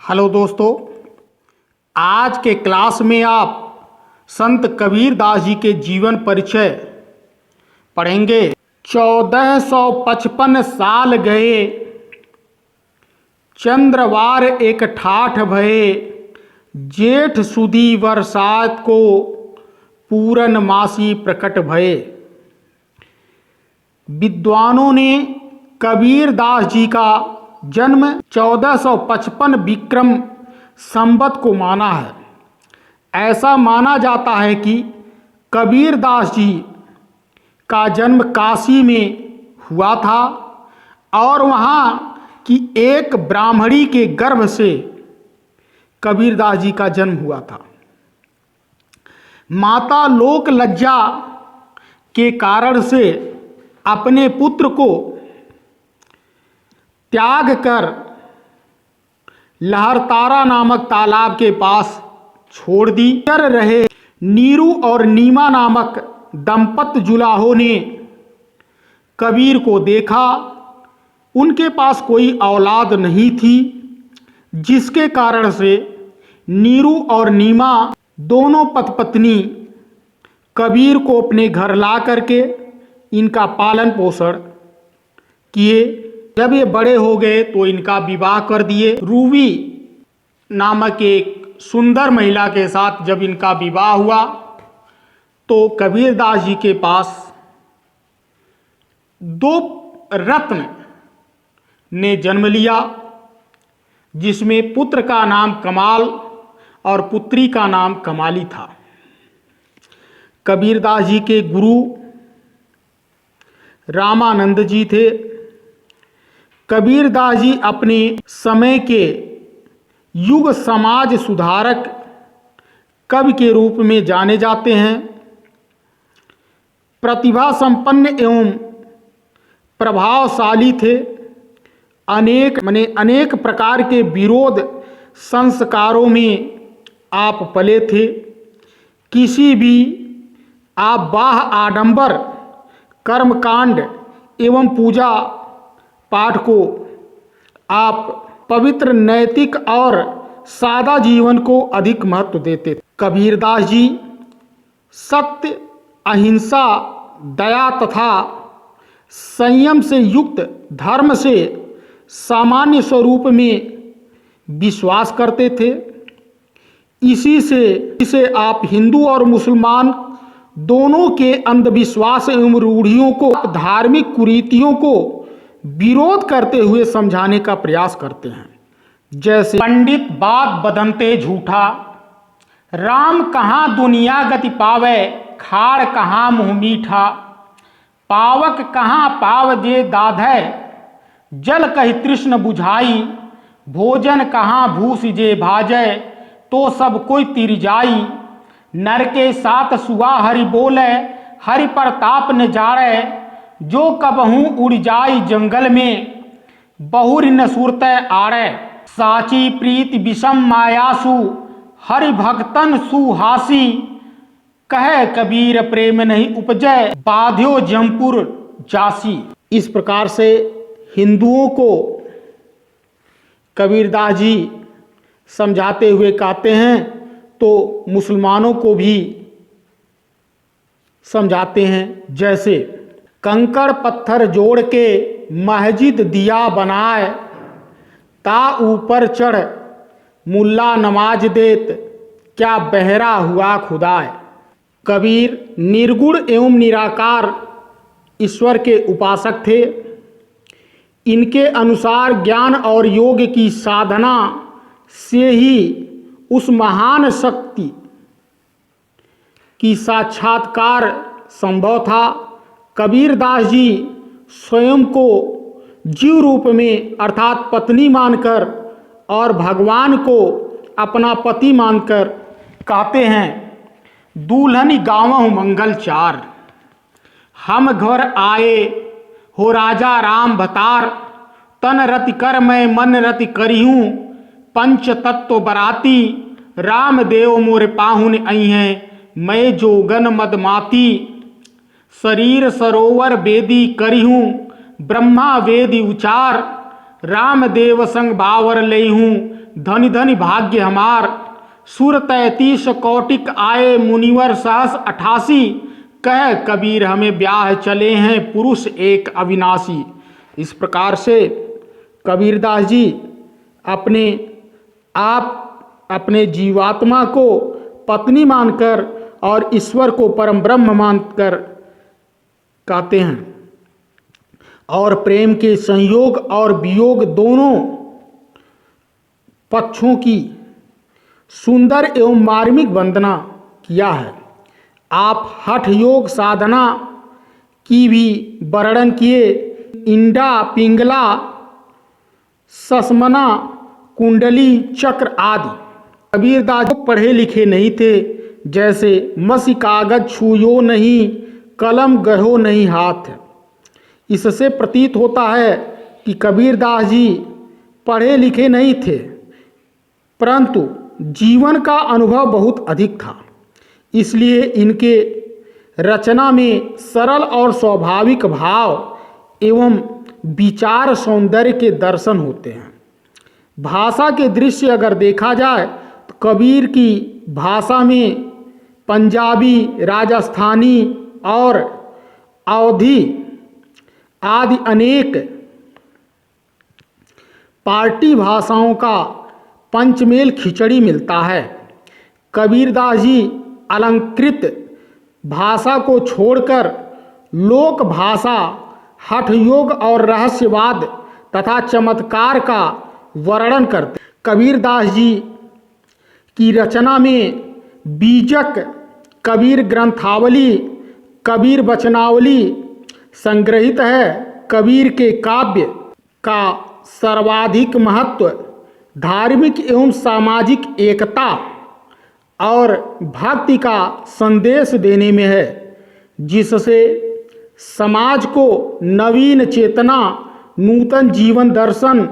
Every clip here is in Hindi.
हेलो दोस्तों, आज के क्लास में आप संत कबीर दास जी के जीवन परिचय पढ़ेंगे। 1455 साल गए, चंद्रवार एक ठाठ भये, जेठ सुदी बरसात को पूरन मासी प्रकट भये। विद्वानों ने कबीर दास जी का जन्म 1455 विक्रम संवत को माना है। ऐसा माना जाता है कि कबीर दास जी का जन्म काशी में हुआ था और वहाँ की एक ब्राह्मणी के गर्भ से कबीर दास जी का जन्म हुआ था। माता लोक लज्जा के कारण से अपने पुत्र को त्याग कर लहरतारा नामक तालाब के पास छोड़ दी। कर रहे नीरू और नीमा नामक दंपत जुलाहों ने कबीर को देखा। उनके पास कोई औलाद नहीं थी, जिसके कारण से नीरू और नीमा दोनों पति-पत्नी कबीर को अपने घर ला करके इनका पालन पोषण किए। जब ये बड़े हो गए तो इनका विवाह कर दिए। रूबी नामक एक सुंदर महिला के साथ जब इनका विवाह हुआ तो कबीर दास जी के पास दो रत्न ने जन्म लिया, जिसमें पुत्र का नाम कमाल और पुत्री का नाम कमाली था। कबीर दास जी के गुरु रामानंद जी थे। कबीर दास जी अपने समय के युग समाज सुधारक कवि के रूप में जाने जाते हैं। प्रतिभा संपन्न एवं प्रभावशाली थे। अनेक प्रकार के विरोध संस्कारों में आप पले थे। किसी भी आप बाह आडंबर कर्मकांड एवं पूजा पाठ को आप पवित्र, नैतिक और सादा जीवन को अधिक महत्व देते थे। कबीर दास जी सत्य, अहिंसा, दया तथा संयम से युक्त धर्म से सामान्य स्वरूप में विश्वास करते थे। इसे आप हिंदू और मुसलमान दोनों के अंधविश्वास एवं रूढ़ियों को, धार्मिक कुरीतियों को विरोध करते हुए समझाने का प्रयास करते हैं। जैसे पंडित बात बदनते झूठा, राम कहाँ दुनिया गति पावे, खाड़ कहाँ मुँह मीठा, पावक कहाँ पाव जे दाधै, जल कही तृष्ण बुझाई, भोजन कहाँ भूस जे भाजै, तो सब कोई तिर जाई, नर के साथ सुआ हरि बोले, हरि प्रताप न जाड़े, जो कबहू उड़ जाई जंगल में, बहुर न सुरत आड़े, साची प्रीति विषम मायासु, हरि भक्तन सुहासी, कहे कबीर प्रेम नहीं उपजै, बाध्यो जमपुर जासी। इस प्रकार से हिंदुओं को कबीरदास जी समझाते हुए कहते हैं, तो मुसलमानों को भी समझाते हैं। जैसे कंकड़ पत्थर जोड़ के मस्जिद दिया बनाए, ता ऊपर चढ़ मुल्ला नमाज देत, क्या बहरा हुआ खुदाए। कबीर निर्गुण एवं निराकार ईश्वर के उपासक थे। इनके अनुसार ज्ञान और योग की साधना से ही उस महान शक्ति की साक्षात्कार संभव था। कबीर दास जी स्वयं को जीव रूप में अर्थात पत्नी मानकर और भगवान को अपना पति मानकर कहते हैं, दूल्हन गावहु मंगल चार, हम घर आए हो राजा राम भतार, तन रति कर मैं मन रति करिहूँ, पंच तत्व बराती, राम देव मोर पाहुन आई हैं, मैं जोगन मदमाती, शरीर सरोवर बेदी करिहूँ, ब्रह्मा वेदी उचार, रामदेव संग बावर लेहूँ, धनि धनि भाग्य हमार, सुर 33 कौटिक आए मुनिवर सहस 88, कह कबीर हमें ब्याह चले हैं पुरुष एक अविनाशी। इस प्रकार से कबीरदास जी अपने जीवात्मा को पत्नी मानकर और ईश्वर को परम ब्रह्म मानकर कहते हैं, और प्रेम के संयोग और वियोग दोनों पक्षों की सुंदर एवं मार्मिक वंदना किया है। आप हठ योग साधना की भी वर्णन किए, इंडा पिंगला ससमना कुंडली चक्र आदि। कबीरदास पढ़े लिखे नहीं थे, जैसे मसी कागज छूयो नहीं, कलम गढ़ो नहीं हाथ। इससे प्रतीत होता है कि कबीरदास जी पढ़े लिखे नहीं थे, परंतु जीवन का अनुभव बहुत अधिक था। इसलिए इनके रचना में सरल और स्वाभाविक भाव एवं विचार सौंदर्य के दर्शन होते हैं। भाषा के दृश्य अगर देखा जाए तो कबीर की भाषा में पंजाबी, राजस्थानी और अवधी आदि अनेक पार्टी भाषाओं का पंचमेल खिचड़ी मिलता है। कबीरदास जी अलंकृत भाषा को छोड़कर लोक भाषा, हठ योग और रहस्यवाद तथा चमत्कार का वर्णन करते। कबीरदास जी की रचना में बीजक, कबीर ग्रंथावली, कबीर वचनावली संग्रहित है। कबीर के काव्य का सर्वाधिक महत्व धार्मिक एवं सामाजिक एकता और भक्ति का संदेश देने में है, जिससे समाज को नवीन चेतना, नूतन जीवन दर्शन,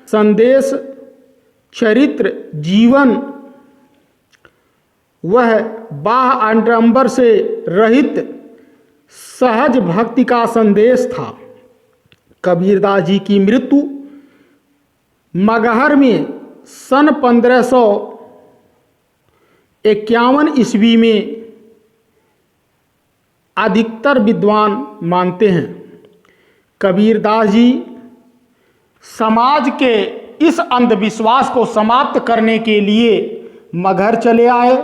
संदेश, चरित्र, जीवन वह बाह्य आडंबर से रहित सहज भक्ति का संदेश था। कबीरदास जी की मृत्यु मगहर में सन 1551 ईस्वी में अधिकतर विद्वान मानते हैं। कबीरदास जी समाज के इस अंधविश्वास को समाप्त करने के लिए मगहर चले आए,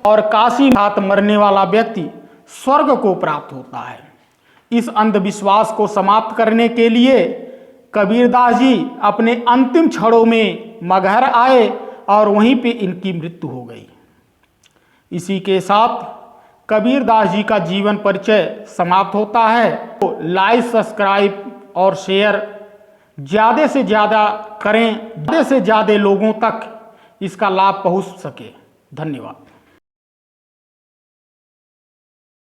और काशी में हाथ मरने वाला व्यक्ति स्वर्ग को प्राप्त होता है। इस अंधविश्वास को समाप्त करने के लिए कबीरदास जी अपने अंतिम क्षणों में मगहर आए और वहीं पे इनकी मृत्यु हो गई। इसी के साथ कबीरदास जी का जीवन परिचय समाप्त होता है। तो लाइक, सब्सक्राइब और शेयर ज़्यादा से ज़्यादा करें, ज़्यादा से ज़्यादा लोगों तक इसका लाभ पहुंच सके। धन्यवाद।